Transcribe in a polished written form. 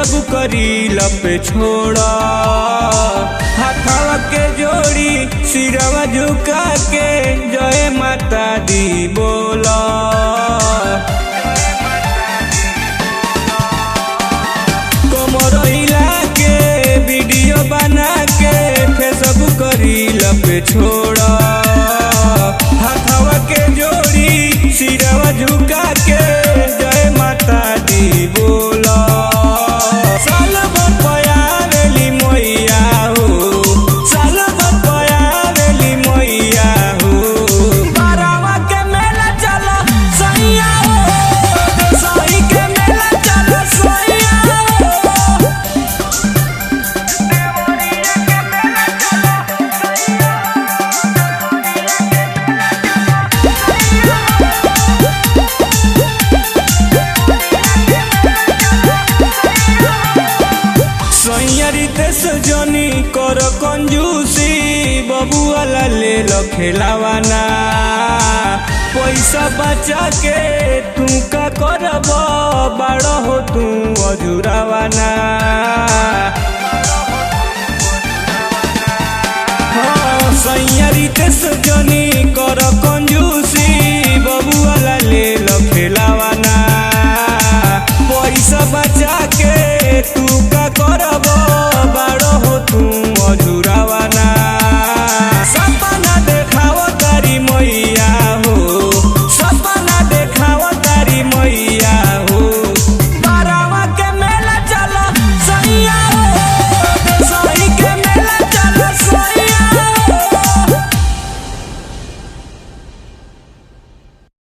सब करी लपे छोड़ा हाथवा के जोड़ी सिरवा झुका के जय माता दी बोला। कमर हिला के वीडियो बना के फेसबुक करी लपे छोड़ा हाथवा के जोड़ी सिरवा झुका के जय माता दी बोला। साल भर पयावेली मैया हो, साल भर पयावेली मैया हो। बारावा के मेला चलो सैया हो, दशहरी के मेला चलो सैया हो। सैयारी देश जनी कर कंजूसी बबुआला ले लो खेलावाना पैसा बचा के तू का करब बड़ा हो तू अजुरावाना। हाँ सैयारी देश जनी कर